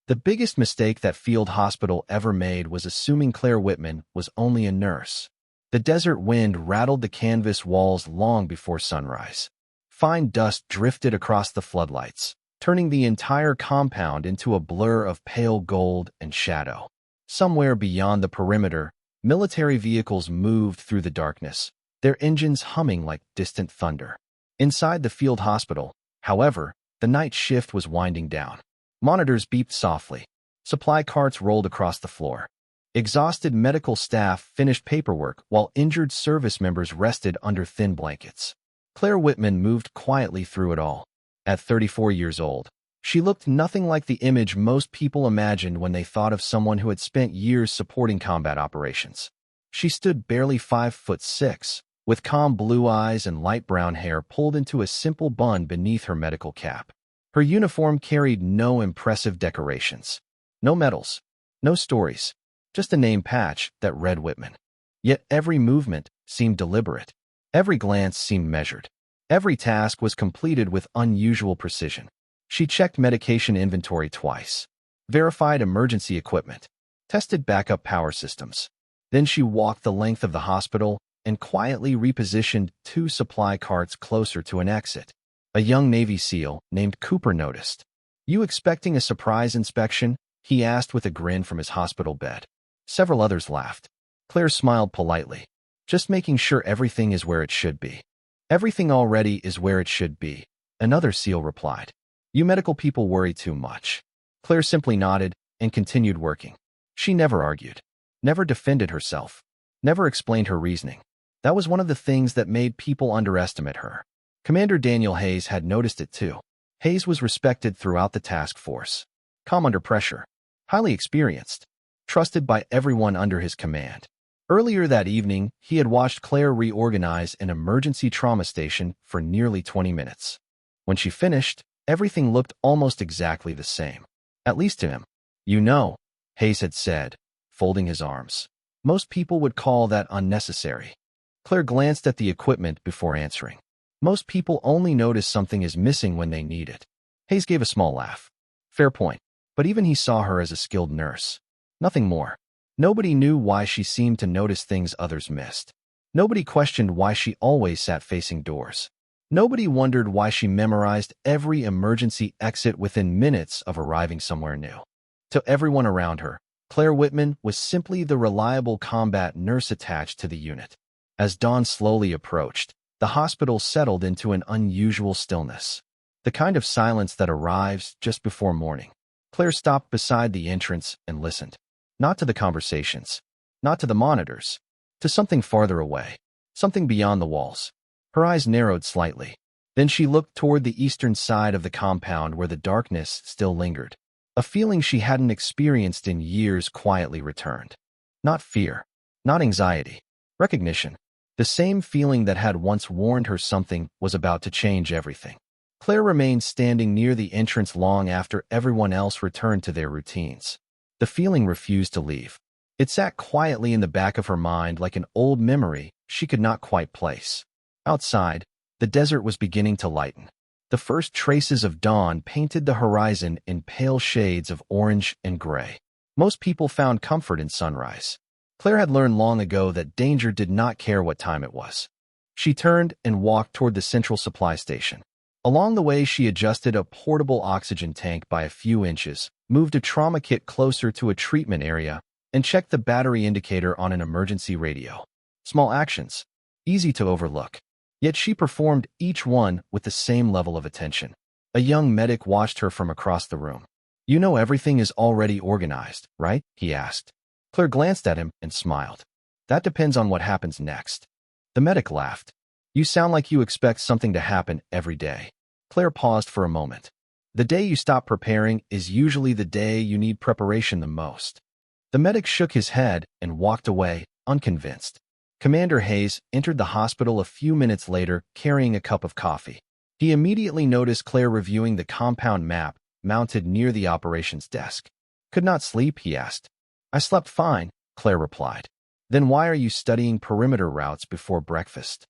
The biggest mistake that field hospital ever made was assuming Claire Whitman was only a nurse. The desert wind rattled the canvas walls long before sunrise. Fine dust drifted across the floodlights, turning the entire compound into a blur of pale gold and shadow. Somewhere beyond the perimeter, military vehicles moved through the darkness, their engines humming like distant thunder. Inside the field hospital, however, the night shift was winding down. Monitors beeped softly. Supply carts rolled across the floor. Exhausted medical staff finished paperwork while injured service members rested under thin blankets. Claire Whitman moved quietly through it all. At 34 years old, she looked nothing like the image most people imagined when they thought of someone who had spent years supporting combat operations. She stood barely 5'6", with calm blue eyes and light brown hair pulled into a simple bun beneath her medical cap. Her uniform carried no impressive decorations. No medals. No stories. Just a name patch that read Whitman. Yet every movement seemed deliberate. Every glance seemed measured. Every task was completed with unusual precision. She checked medication inventory twice, verified emergency equipment, tested backup power systems. Then she walked the length of the hospital and quietly repositioned 2 supply carts closer to an exit. A young Navy SEAL named Cooper noticed. "You expecting a surprise inspection?" he asked with a grin from his hospital bed. Several others laughed. Claire smiled politely. "Just making sure everything is where it should be." "Everything already is where it should be," another SEAL replied. "You medical people worry too much." Claire simply nodded and continued working. She never argued, never defended herself, never explained her reasoning. That was one of the things that made people underestimate her. Commander Daniel Hayes had noticed it too. Hayes was respected throughout the task force. Calm under pressure, highly experienced, trusted by everyone under his command. Earlier that evening, he had watched Claire reorganize an emergency trauma station for nearly 20 minutes. When she finished, everything looked almost exactly the same. At least to him. "You know," Hayes had said, folding his arms. "Most people would call that unnecessary." Claire glanced at the equipment before answering. "Most people only notice something is missing when they need it." Hayes gave a small laugh. "Fair point. But even he saw her as a skilled nurse. Nothing more. Nobody knew why she seemed to notice things others missed. Nobody questioned why she always sat facing doors. Nobody wondered why she memorized every emergency exit within minutes of arriving somewhere new. To everyone around her, Claire Whitman was simply the reliable combat nurse attached to the unit. As dawn slowly approached, the hospital settled into an unusual stillness. The kind of silence that arrives just before morning. Claire stopped beside the entrance and listened. Not to the conversations, not to the monitors, to something farther away, something beyond the walls. Her eyes narrowed slightly. Then she looked toward the eastern side of the compound where the darkness still lingered. A feeling she hadn't experienced in years quietly returned. Not fear, not anxiety, recognition. The same feeling that had once warned her something was about to change everything. Claire remained standing near the entrance long after everyone else returned to their routines. The feeling refused to leave. It sat quietly in the back of her mind like an old memory she could not quite place. Outside, the desert was beginning to lighten. The first traces of dawn painted the horizon in pale shades of orange and gray. Most people found comfort in sunrise. Claire had learned long ago that danger did not care what time it was. She turned and walked toward the central supply station. Along the way, she adjusted a portable oxygen tank by a few inches, moved a trauma kit closer to a treatment area, and checked the battery indicator on an emergency radio. Small actions, easy to overlook. Yet she performed each one with the same level of attention. A young medic watched her from across the room. "You know everything is already organized, right?" he asked. Claire glanced at him and smiled. "That depends on what happens next." The medic laughed. "You sound like you expect something to happen every day." Claire paused for a moment. "The day you stop preparing is usually the day you need preparation the most." The medic shook his head and walked away, unconvinced. Commander Hayes entered the hospital a few minutes later carrying a cup of coffee. He immediately noticed Claire reviewing the compound map mounted near the operations desk. "Could not sleep?" he asked. "I slept fine," Claire replied. "Then why are you studying perimeter routes before breakfast?"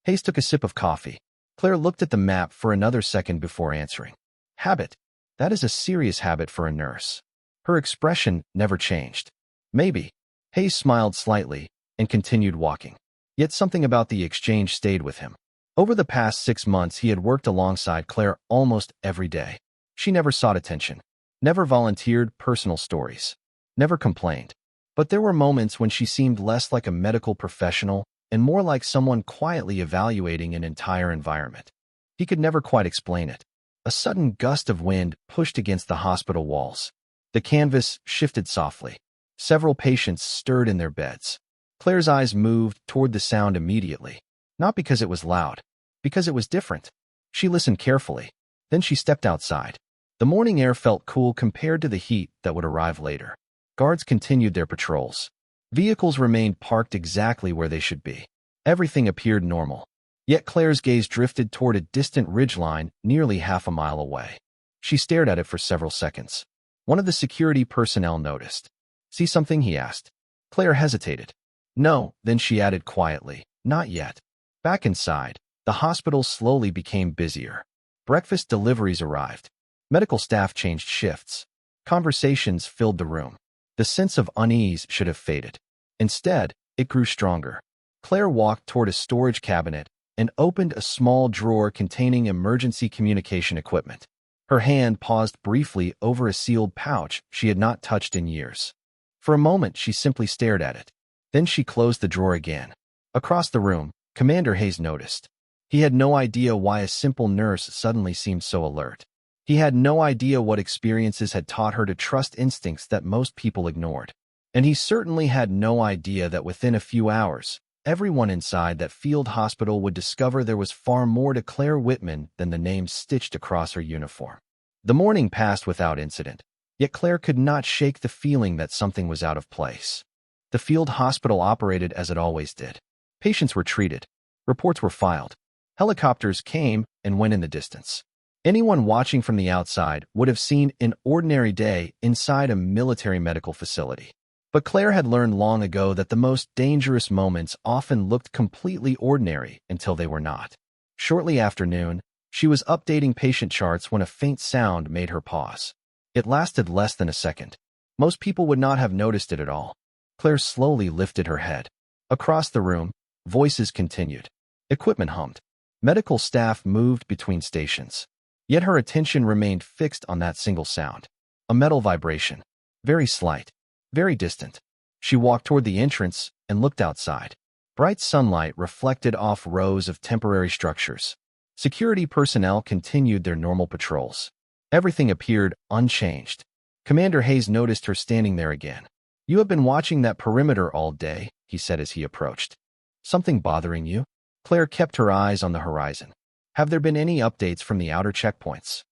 Hayes took a sip of coffee. Claire looked at the map for another second before answering. "Habit. That is a serious habit for a nurse." Her expression never changed. Maybe. Hayes smiled slightly and continued walking. Yet something about the exchange stayed with him. Over the past 6 months, he had worked alongside Claire almost every day. She never sought attention, never volunteered personal stories, never complained. But there were moments when she seemed less like a medical professional and more like someone quietly evaluating an entire environment. He could never quite explain it. A sudden gust of wind pushed against the hospital walls. The canvas shifted softly. Several patients stirred in their beds. Claire's eyes moved toward the sound immediately, not because it was loud, because it was different. She listened carefully. Then she stepped outside. The morning air felt cool compared to the heat that would arrive later. Guards continued their patrols. Vehicles remained parked exactly where they should be. Everything appeared normal. Yet Claire's gaze drifted toward a distant ridgeline nearly half a mile away. She stared at it for several seconds. One of the security personnel noticed. "See something?" he asked. Claire hesitated. "No," then she added quietly, "Not yet." Back inside, the hospital slowly became busier. Breakfast deliveries arrived. Medical staff changed shifts. Conversations filled the room. The sense of unease should have faded. Instead, it grew stronger. Claire walked toward a storage cabinet and opened a small drawer containing emergency communication equipment. Her hand paused briefly over a sealed pouch she had not touched in years. For a moment, she simply stared at it. Then she closed the drawer again. Across the room, Commander Hayes noticed. He had no idea why a simple nurse suddenly seemed so alert. He had no idea what experiences had taught her to trust instincts that most people ignored. And he certainly had no idea that within a few hours, everyone inside that field hospital would discover there was far more to Claire Whitman than the name stitched across her uniform. The morning passed without incident, yet Claire could not shake the feeling that something was out of place. The field hospital operated as it always did. Patients were treated. Reports were filed. Helicopters came and went in the distance. Anyone watching from the outside would have seen an ordinary day inside a military medical facility. But Claire had learned long ago that the most dangerous moments often looked completely ordinary until they were not. Shortly after noon, she was updating patient charts when a faint sound made her pause. It lasted less than a second. Most people would not have noticed it at all. Claire slowly lifted her head. Across the room, voices continued. Equipment hummed. Medical staff moved between stations. Yet her attention remained fixed on that single sound. A metal vibration. Very slight. Very distant. She walked toward the entrance and looked outside. Bright sunlight reflected off rows of temporary structures. Security personnel continued their normal patrols. Everything appeared unchanged. Commander Hayes noticed her standing there again. "You have been watching that perimeter all day," he said as he approached. "Something bothering you?" Claire kept her eyes on the horizon. "Have there been any updates from the outer checkpoints?"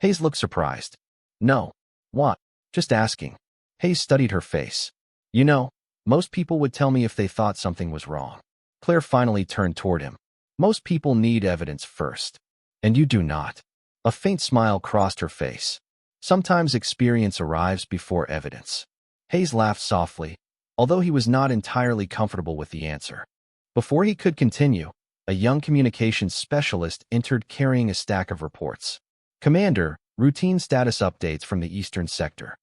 Hayes looked surprised. "No." "What?" "Just asking." Hayes studied her face. "You know, most people would tell me if they thought something was wrong." Claire finally turned toward him. "Most people need evidence first. And you do not." A faint smile crossed her face. "Sometimes experience arrives before evidence." Hayes laughed softly, although he was not entirely comfortable with the answer. Before he could continue, a young communications specialist entered carrying a stack of reports. "Commander, routine status updates from the Eastern Sector."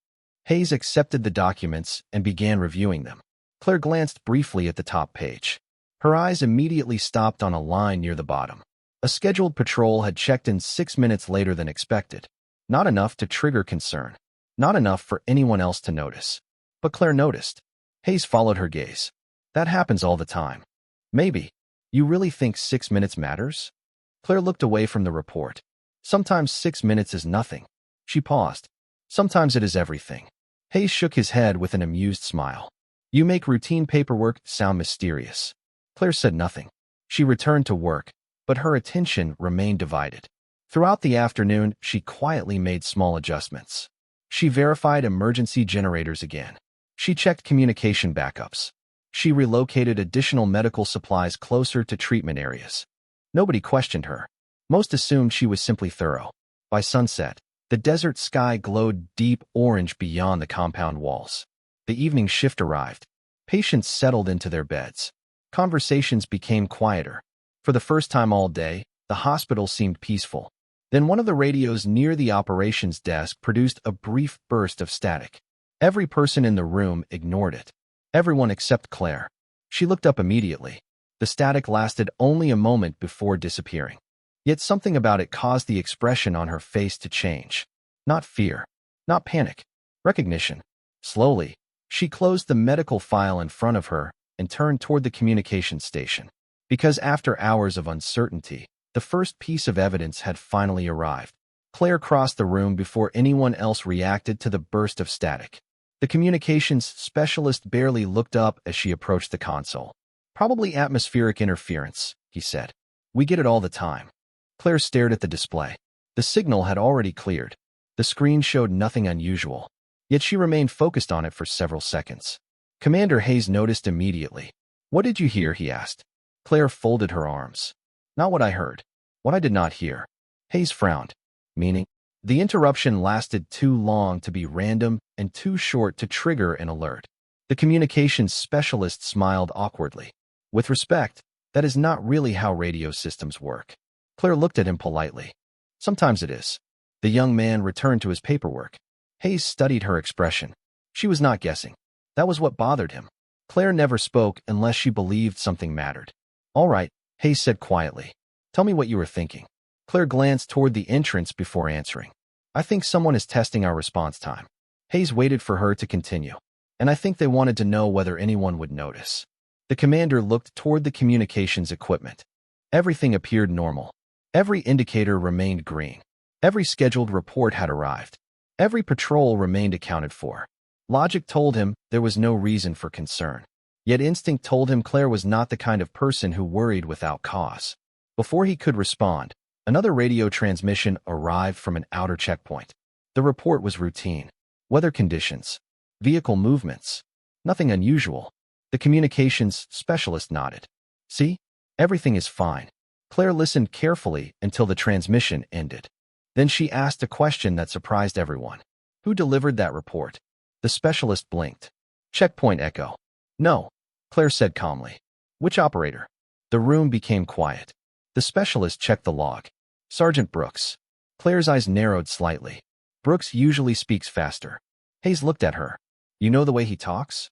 Hayes accepted the documents and began reviewing them. Claire glanced briefly at the top page. Her eyes immediately stopped on a line near the bottom. A scheduled patrol had checked in 6 minutes later than expected. Not enough to trigger concern. Not enough for anyone else to notice. But Claire noticed. Hayes followed her gaze. "That happens all the time." "Maybe. You really think 6 minutes matters?" Claire looked away from the report. "Sometimes 6 minutes is nothing." She paused. "Sometimes it is everything." Hayes shook his head with an amused smile. "You make routine paperwork sound mysterious." Claire said nothing. She returned to work, but her attention remained divided. Throughout the afternoon, she quietly made small adjustments. She verified emergency generators again. She checked communication backups. She relocated additional medical supplies closer to treatment areas. Nobody questioned her. Most assumed she was simply thorough. By sunset, the desert sky glowed deep orange beyond the compound walls. The evening shift arrived. Patients settled into their beds. Conversations became quieter. For the first time all day, the hospital seemed peaceful. Then one of the radios near the operations desk produced a brief burst of static. Every person in the room ignored it. Everyone except Claire. She looked up immediately. The static lasted only a moment before disappearing. Yet something about it caused the expression on her face to change. Not fear. Not panic. Recognition. Slowly, she closed the medical file in front of her and turned toward the communications station. Because after hours of uncertainty, the first piece of evidence had finally arrived. Claire crossed the room before anyone else reacted to the burst of static. The communications specialist barely looked up as she approached the console. "Probably atmospheric interference," he said. "We get it all the time." Claire stared at the display. The signal had already cleared. The screen showed nothing unusual, yet she remained focused on it for several seconds. Commander Hayes noticed immediately. "What did you hear?" he asked. Claire folded her arms. "Not what I heard. What I did not hear." Hayes frowned. "Meaning?" The interruption lasted too long to be random and too short to trigger an alert. The communications specialist smiled awkwardly. "With respect, that is not really how radio systems work." Claire looked at him politely. "Sometimes it is." The young man returned to his paperwork. Hayes studied her expression. She was not guessing. That was what bothered him. Claire never spoke unless she believed something mattered. "All right," Hayes said quietly. "Tell me what you were thinking." Claire glanced toward the entrance before answering. "I think someone is testing our response time." Hayes waited for her to continue. "And I think they wanted to know whether anyone would notice." The commander looked toward the communications equipment. Everything appeared normal. Every indicator remained green. Every scheduled report had arrived. Every patrol remained accounted for. Logic told him there was no reason for concern. Yet instinct told him Claire was not the kind of person who worried without cause. Before he could respond, another radio transmission arrived from an outer checkpoint. The report was routine. Weather conditions. Vehicle movements. Nothing unusual. The communications specialist nodded. "See? Everything is fine." Claire listened carefully until the transmission ended. Then she asked a question that surprised everyone. "Who delivered that report?" The specialist blinked. "Checkpoint Echo." "No," Claire said calmly. "Which operator?" The room became quiet. The specialist checked the log. "Sergeant Brooks." Claire's eyes narrowed slightly. "Brooks usually speaks faster." Hayes looked at her. "You know the way he talks?"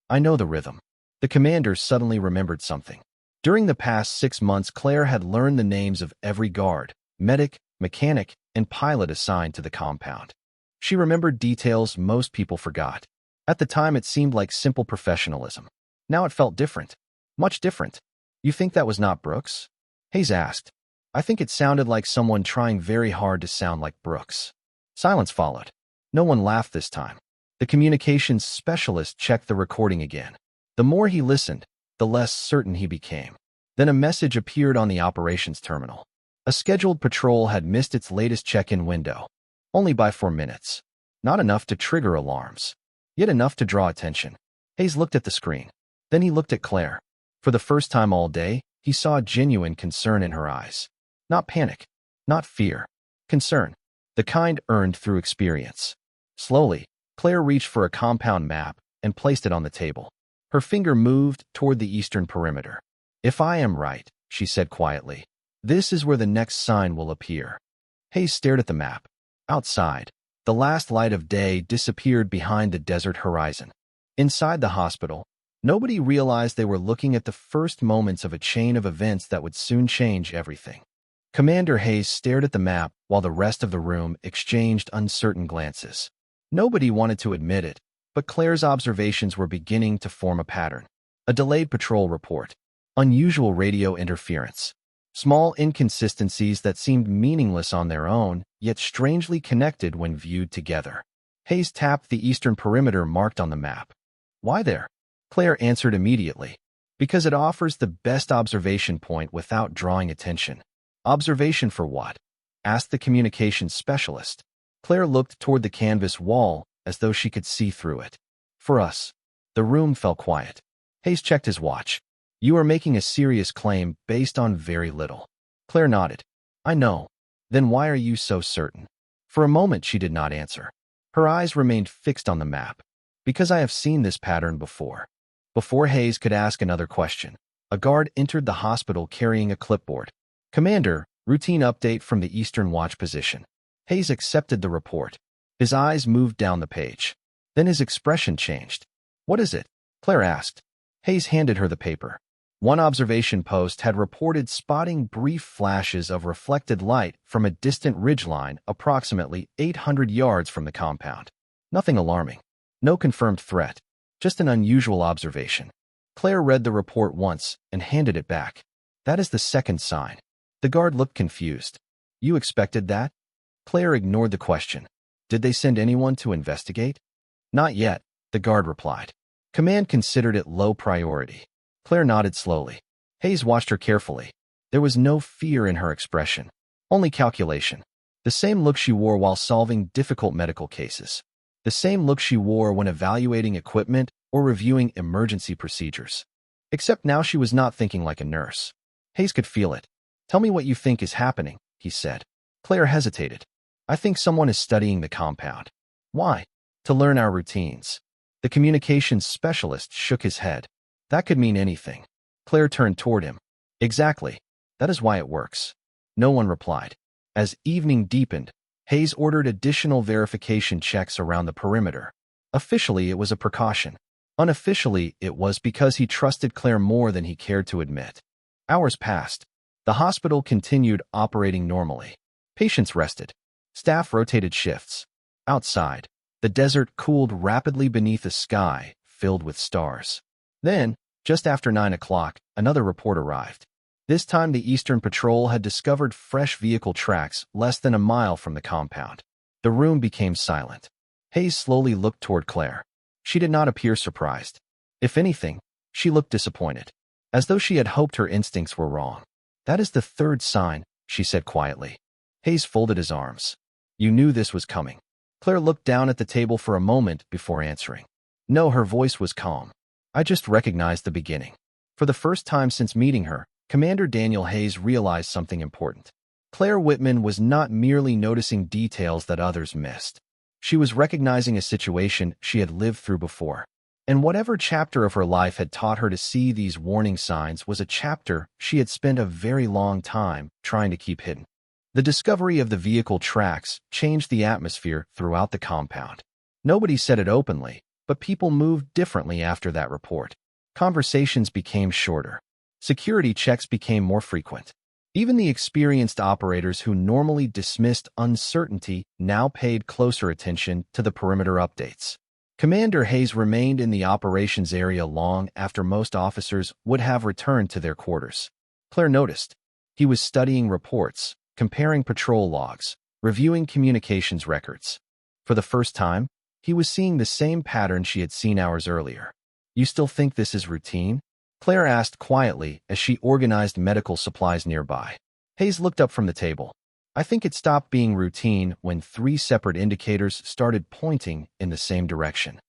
"I know the rhythm." The commander suddenly remembered something. During the past 6 months, Claire had learned the names of every guard, medic, mechanic, and pilot assigned to the compound. She remembered details most people forgot. At the time, it seemed like simple professionalism. Now it felt different. Much different. "You think that was not Brooks?" Hayes asked. "I think it sounded like someone trying very hard to sound like Brooks." Silence followed. No one laughed this time. The communications specialist checked the recording again. The more he listened, the less certain he became. Then a message appeared on the operations terminal. A scheduled patrol had missed its latest check-in window. Only by 4 minutes. Not enough to trigger alarms. Yet enough to draw attention. Hayes looked at the screen. Then he looked at Claire. For the first time all day, he saw genuine concern in her eyes. Not panic. Not fear. Concern. The kind earned through experience. Slowly, Claire reached for a compound map and placed it on the table. Her finger moved toward the eastern perimeter. "If I am right," she said quietly, "this is where the next sign will appear." Hayes stared at the map. Outside, the last light of day disappeared behind the desert horizon. Inside the hospital, nobody realized they were looking at the first moments of a chain of events that would soon change everything. Commander Hayes stared at the map while the rest of the room exchanged uncertain glances. Nobody wanted to admit it, but Claire's observations were beginning to form a pattern. A delayed patrol report. Unusual radio interference. Small inconsistencies that seemed meaningless on their own, yet strangely connected when viewed together. Hayes tapped the eastern perimeter marked on the map. "Why there?" Claire answered immediately. "Because it offers the best observation point without drawing attention." "Observation for what?" asked the communications specialist. Claire looked toward the canvas wall as though she could see through it. "For us." The room fell quiet. Hayes checked his watch. "You are making a serious claim based on very little." Claire nodded. "I know. Then why are you so certain?" For a moment she did not answer. Her eyes remained fixed on the map. "Because I have seen this pattern before." Before Hayes could ask another question, a guard entered the hospital carrying a clipboard. "Commander, routine update from the Eastern Watch position." Hayes accepted the report. His eyes moved down the page. Then his expression changed. "What is it?" Claire asked. Hayes handed her the paper. One observation post had reported spotting brief flashes of reflected light from a distant ridgeline approximately 800 yards from the compound. Nothing alarming. No confirmed threat. Just an unusual observation. Claire read the report once and handed it back. "That is the second sign." The guard looked confused. "You expected that?" Claire ignored the question. "Did they send anyone to investigate?" "Not yet," the guard replied. "Command considered it low priority." Claire nodded slowly. Hayes watched her carefully. There was no fear in her expression, only calculation. The same look she wore while solving difficult medical cases. The same look she wore when evaluating equipment or reviewing emergency procedures. Except now she was not thinking like a nurse. Hayes could feel it. "Tell me what you think is happening," he said. Claire hesitated. "I think someone is studying the compound." "Why?" "To learn our routines." The communications specialist shook his head. "That could mean anything." Claire turned toward him. "Exactly. That is why it works." No one replied. As evening deepened, Hayes ordered additional verification checks around the perimeter. Officially, it was a precaution. Unofficially, it was because he trusted Claire more than he cared to admit. Hours passed. The hospital continued operating normally. Patients rested. Staff rotated shifts. Outside, the desert cooled rapidly beneath a sky filled with stars. Then, just after 9 o'clock, another report arrived. This time the Eastern Patrol had discovered fresh vehicle tracks less than a mile from the compound. The room became silent. Hayes slowly looked toward Claire. She did not appear surprised. If anything, she looked disappointed, as though she had hoped her instincts were wrong. "That is the third sign," she said quietly. Hayes folded his arms. "You knew this was coming." Claire looked down at the table for a moment before answering. No, her voice was calm. "I just recognized the beginning." For the first time since meeting her, Commander Daniel Hayes realized something important. Claire Whitman was not merely noticing details that others missed. She was recognizing a situation she had lived through before. And whatever chapter of her life had taught her to see these warning signs was a chapter she had spent a very long time trying to keep hidden. The discovery of the vehicle tracks changed the atmosphere throughout the compound. Nobody said it openly, but people moved differently after that report. Conversations became shorter. Security checks became more frequent. Even the experienced operators who normally dismissed uncertainty now paid closer attention to the perimeter updates. Commander Hayes remained in the operations area long after most officers would have returned to their quarters. Claire noticed. He was studying reports, comparing patrol logs, reviewing communications records. For the first time, he was seeing the same pattern she had seen hours earlier. "You still think this is routine?" Claire asked quietly as she organized medical supplies nearby. Hayes looked up from the table. "I think it stopped being routine when 3 separate indicators started pointing in the same direction."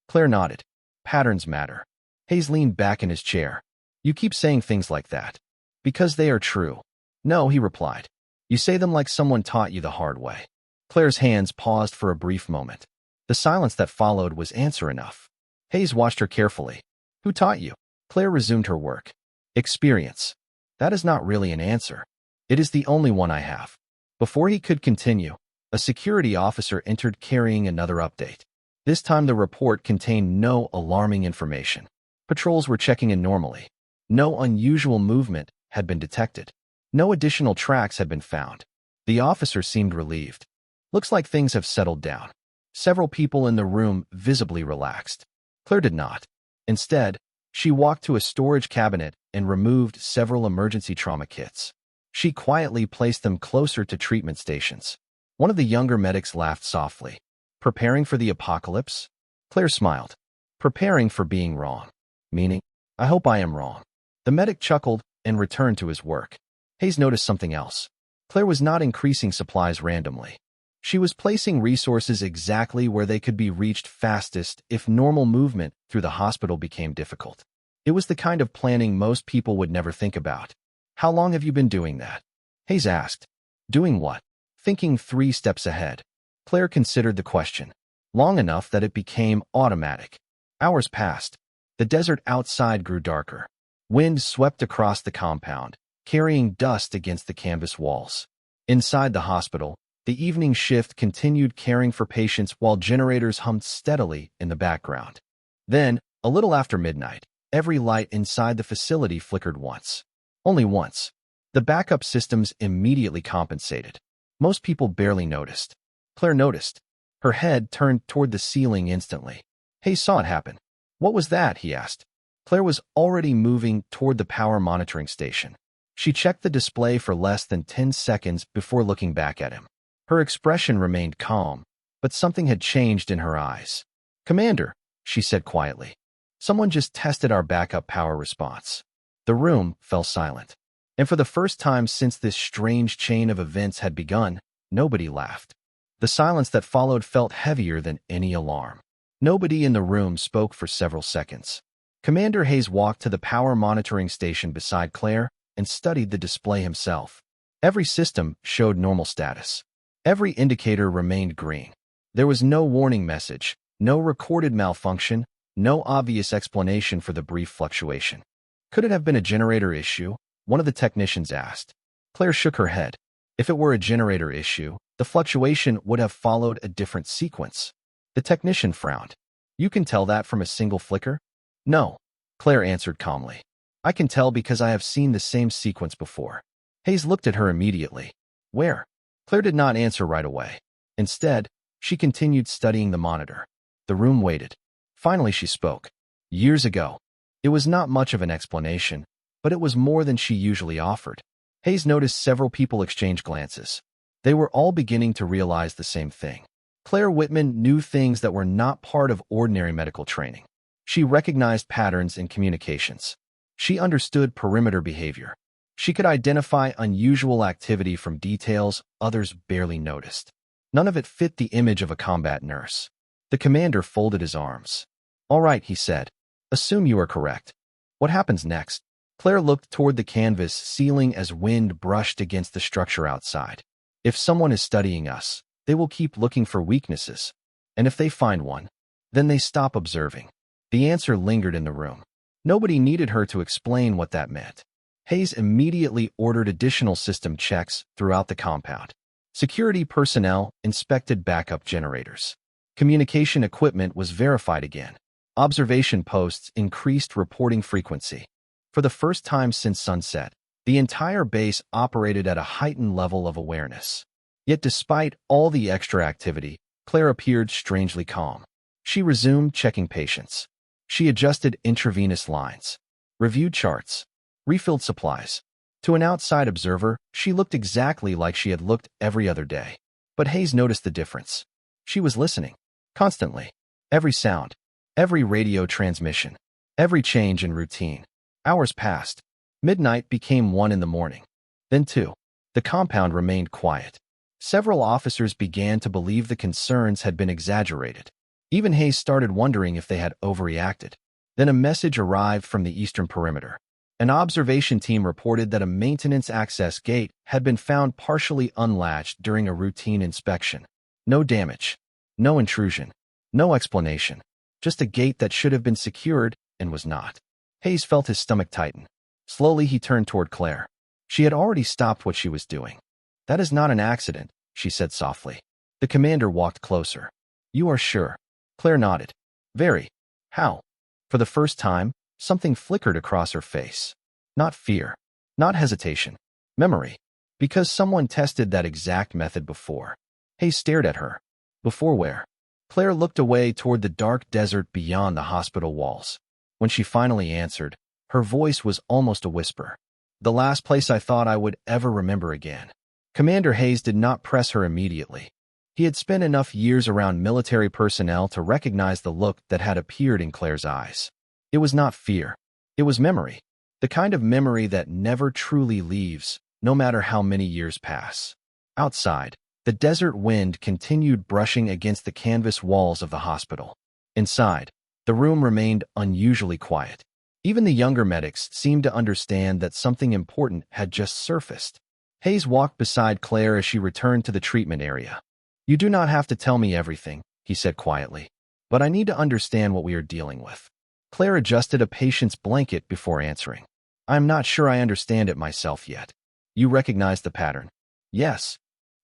Claire nodded. "Patterns matter." Hayes leaned back in his chair. "You keep saying things like that." "Because they are true." "No," he replied. "You say them like someone taught you the hard way." Claire's hands paused for a brief moment. The silence that followed was answer enough. Hayes watched her carefully. "Who taught you?" Claire resumed her work. "Experience." "That is not really an answer." "It is the only one I have." Before he could continue, a security officer entered carrying another update. This time the report contained no alarming information. Patrols were checking in normally. No unusual movement had been detected. No additional tracks had been found. The officer seemed relieved. "Looks like things have settled down." Several people in the room visibly relaxed. Claire did not. Instead, she walked to a storage cabinet and removed several emergency trauma kits. She quietly placed them closer to treatment stations. One of the younger medics laughed softly. "Preparing for the apocalypse?" Claire smiled. "Preparing for being wrong." "Meaning?" "I hope I am wrong." The medic chuckled and returned to his work. Hayes noticed something else. Claire was not increasing supplies randomly. She was placing resources exactly where they could be reached fastest if normal movement through the hospital became difficult. It was the kind of planning most people would never think about. "How long have you been doing that?" Hayes asked. "Doing what?" "Thinking 3 steps ahead." Claire considered the question. "Long enough that it became automatic." Hours passed. The desert outside grew darker. Wind swept across the compound, carrying dust against the canvas walls. Inside the hospital, The evening shift continued caring for patients while generators hummed steadily in the background. Then, a little after midnight, every light inside the facility flickered once. Only once. The backup systems immediately compensated. Most people barely noticed. Claire noticed. Her head turned toward the ceiling instantly. Hayes saw it happen. "What was that?" he asked. Claire was already moving toward the power monitoring station. She checked the display for less than 10 seconds before looking back at him. Her expression remained calm, but something had changed in her eyes. "Commander," she said quietly, "someone just tested our backup power response." The room fell silent. And for the first time since this strange chain of events had begun, nobody laughed. The silence that followed felt heavier than any alarm. Nobody in the room spoke for several seconds. Commander Hayes walked to the power monitoring station beside Claire and studied the display himself. Every system showed normal status. Every indicator remained green. There was no warning message, no recorded malfunction, no obvious explanation for the brief fluctuation. "Could it have been a generator issue?" one of the technicians asked. Claire shook her head. If it were a generator issue, the fluctuation would have followed a different sequence. The technician frowned. "You can tell that from a single flicker?" "No," Claire answered calmly. "I can tell because I have seen the same sequence before." Hayes looked at her immediately. "Where?" Claire did not answer right away. Instead, she continued studying the monitor. The room waited. Finally, she spoke. "Years ago." It was not much of an explanation, but it was more than she usually offered. Hayes noticed several people exchange glances. They were all beginning to realize the same thing. Claire Whitman knew things that were not part of ordinary medical training. She recognized patterns in communications. She understood perimeter behavior. She could identify unusual activity from details others barely noticed. None of it fit the image of a combat nurse. The commander folded his arms. "All right," he said. "Assume you are correct. What happens next?" Claire looked toward the canvas ceiling as wind brushed against the structure outside. "If someone is studying us, they will keep looking for weaknesses. And if they find one, then they stop observing." The answer lingered in the room. Nobody needed her to explain what that meant. Hayes immediately ordered additional system checks throughout the compound. Security personnel inspected backup generators. Communication equipment was verified again. Observation posts increased reporting frequency. For the first time since sunset, the entire base operated at a heightened level of awareness. Yet despite all the extra activity, Claire appeared strangely calm. She resumed checking patients. She adjusted intravenous lines, reviewed charts, refilled supplies. To an outside observer, she looked exactly like she had looked every other day. But Hayes noticed the difference. She was listening, constantly. Every sound, every radio transmission, every change in routine. Hours passed. Midnight became 1 in the morning. Then 2. The compound remained quiet. Several officers began to believe the concerns had been exaggerated. Even Hayes started wondering if they had overreacted. Then a message arrived from the eastern perimeter. An observation team reported that a maintenance access gate had been found partially unlatched during a routine inspection. No damage, no intrusion, no explanation. Just a gate that should have been secured and was not. Hayes felt his stomach tighten. Slowly, he turned toward Claire. She had already stopped what she was doing. "That is not an accident," she said softly. The commander walked closer. "You are sure?" Claire nodded. "Very." "How?" For the first time, something flickered across her face. Not fear. Not hesitation. Memory. Because someone tested that exact method before. Hayes stared at her. "Before where?" Claire looked away toward the dark desert beyond the hospital walls. When she finally answered, her voice was almost a whisper. "The last place I thought I would ever remember again." Commander Hayes did not press her immediately. He had spent enough years around military personnel to recognize the look that had appeared in Claire's eyes. It was not fear. It was memory. The kind of memory that never truly leaves, no matter how many years pass. Outside, the desert wind continued brushing against the canvas walls of the hospital. Inside, the room remained unusually quiet. Even the younger medics seemed to understand that something important had just surfaced. Hayes walked beside Claire as she returned to the treatment area. "You do not have to tell me everything," he said quietly, "but I need to understand what we are dealing with." Claire adjusted a patient's blanket before answering. "I am not sure I understand it myself yet." "You recognize the pattern?" "Yes."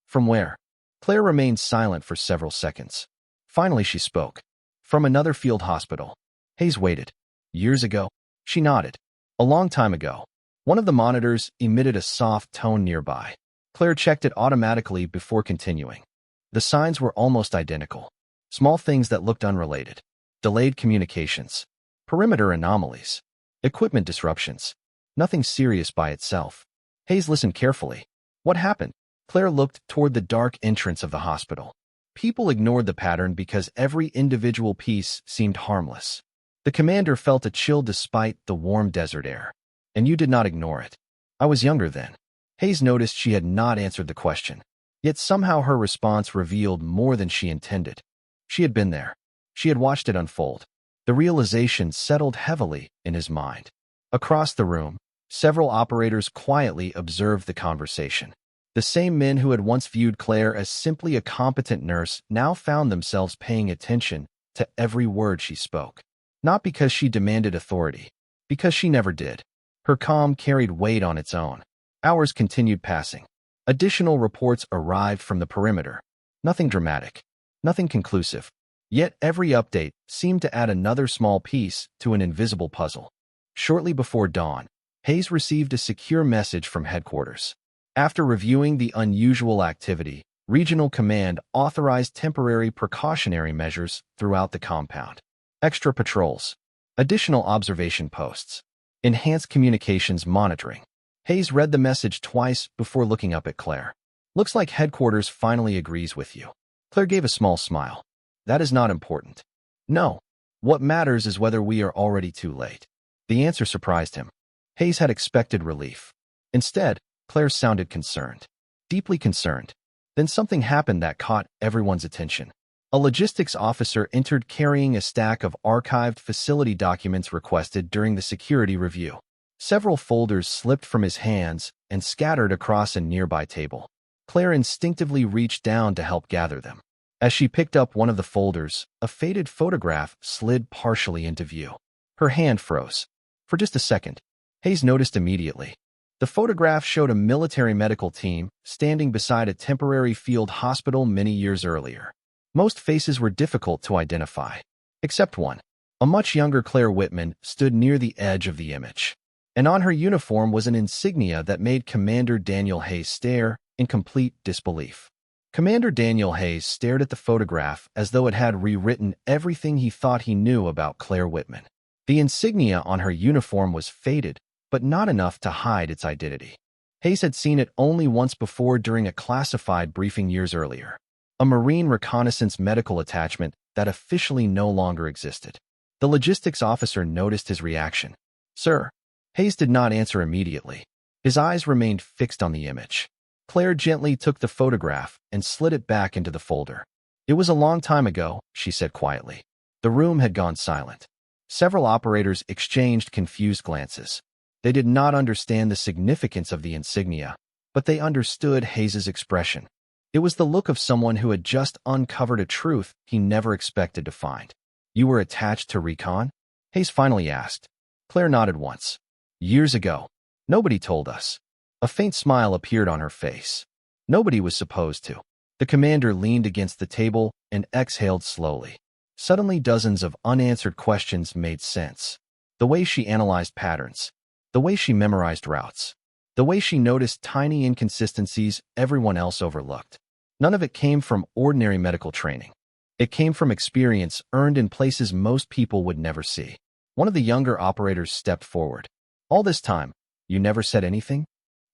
"From where?" Claire remained silent for several seconds. Finally, she spoke. From another field hospital. Hayes waited. Years ago? She nodded. A long time ago. One of the monitors emitted a soft tone nearby. Claire checked it automatically before continuing. The signs were almost identical. Small things that looked unrelated. Delayed communications. Perimeter anomalies. Equipment disruptions. Nothing serious by itself. Hayes listened carefully. What happened? Claire looked toward the dark entrance of the hospital. People ignored the pattern because every individual piece seemed harmless. The commander felt a chill despite the warm desert air. And you did not ignore it. I was younger then. Hayes noticed she had not answered the question. Yet somehow her response revealed more than she intended. She had been there. She had watched it unfold. The realization settled heavily in his mind. Across the room, several operators quietly observed the conversation. The same men who had once viewed Claire as simply a competent nurse now found themselves paying attention to every word she spoke. Not because she demanded authority, because she never did. Her calm carried weight on its own. Hours continued passing. Additional reports arrived from the perimeter. Nothing dramatic, nothing conclusive. Yet every update seemed to add another small piece to an invisible puzzle. Shortly before dawn, Hayes received a secure message from headquarters. After reviewing the unusual activity, Regional Command authorized temporary precautionary measures throughout the compound. Extra patrols, additional observation posts, enhanced communications monitoring. Hayes read the message twice before looking up at Claire. Looks like headquarters finally agrees with you. Claire gave a small smile. That is not important. No. What matters is whether we are already too late. The answer surprised him. Hayes had expected relief. Instead, Claire sounded concerned. Deeply concerned. Then something happened that caught everyone's attention. A logistics officer entered carrying a stack of archived facility documents requested during the security review. Several folders slipped from his hands and scattered across a nearby table. Claire instinctively reached down to help gather them. As she picked up one of the folders, a faded photograph slid partially into view. Her hand froze. For just a second, Hayes noticed immediately. The photograph showed a military medical team standing beside a temporary field hospital many years earlier. Most faces were difficult to identify, except one. A much younger Claire Whitman stood near the edge of the image, and on her uniform was an insignia that made Commander Daniel Hayes stare in complete disbelief. Commander Daniel Hayes stared at the photograph as though it had rewritten everything he thought he knew about Claire Whitman. The insignia on her uniform was faded, but not enough to hide its identity. Hayes had seen it only once before during a classified briefing years earlier. A Marine reconnaissance medical attachment that officially no longer existed. The logistics officer noticed his reaction. Sir. Hayes did not answer immediately. His eyes remained fixed on the image. Claire gently took the photograph and slid it back into the folder. It was a long time ago, she said quietly. The room had gone silent. Several operators exchanged confused glances. They did not understand the significance of the insignia, but they understood Hayes's expression. It was the look of someone who had just uncovered a truth he never expected to find. You were attached to recon? Hayes finally asked. Claire nodded once. Years ago. Nobody told us. A faint smile appeared on her face. Nobody was supposed to. The commander leaned against the table and exhaled slowly. Suddenly dozens of unanswered questions made sense. The way she analyzed patterns. The way she memorized routes. The way she noticed tiny inconsistencies everyone else overlooked. None of it came from ordinary medical training. It came from experience earned in places most people would never see. One of the younger operators stepped forward. All this time, you never said anything?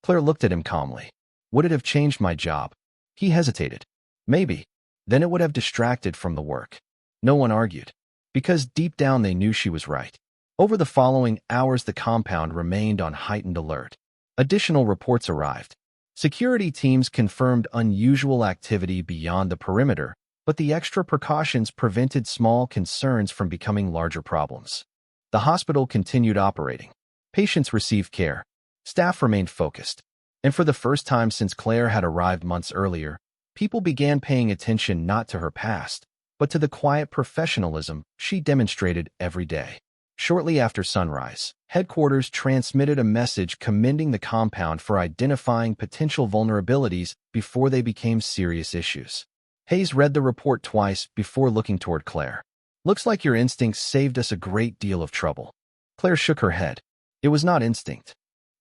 Claire looked at him calmly. Would it have changed my job? He hesitated. Maybe. Then it would have distracted from the work. No one argued, because deep down they knew she was right. Over the following hours, the compound remained on heightened alert. Additional reports arrived. Security teams confirmed unusual activity beyond the perimeter, but the extra precautions prevented small concerns from becoming larger problems. The hospital continued operating. Patients received care. Staff remained focused. And for the first time since Claire had arrived months earlier, people began paying attention not to her past, but to the quiet professionalism she demonstrated every day. Shortly after sunrise, headquarters transmitted a message commending the compound for identifying potential vulnerabilities before they became serious issues. Hayes read the report twice before looking toward Claire. "Looks like your instincts saved us a great deal of trouble." Claire shook her head. "It was not instinct."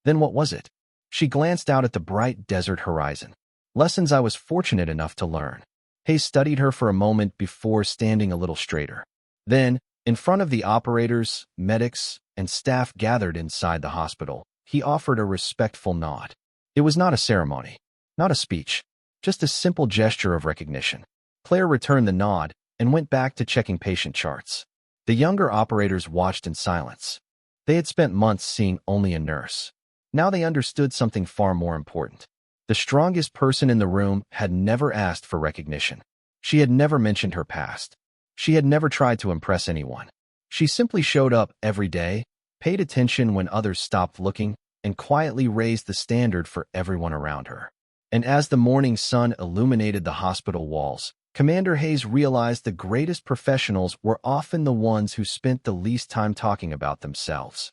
"Then what was it?" She glanced out at the bright desert horizon. "Lessons I was fortunate enough to learn." Hayes studied her for a moment before standing a little straighter. Then, in front of the operators, medics, and staff gathered inside the hospital, he offered a respectful nod. It was not a ceremony, not a speech, just a simple gesture of recognition. Claire returned the nod and went back to checking patient charts. The younger operators watched in silence. They had spent months seeing only a nurse. Now they understood something far more important. The strongest person in the room had never asked for recognition. She had never mentioned her past. She had never tried to impress anyone. She simply showed up every day, paid attention when others stopped looking, and quietly raised the standard for everyone around her. And as the morning sun illuminated the hospital walls, Commander Hayes realized the greatest professionals were often the ones who spent the least time talking about themselves.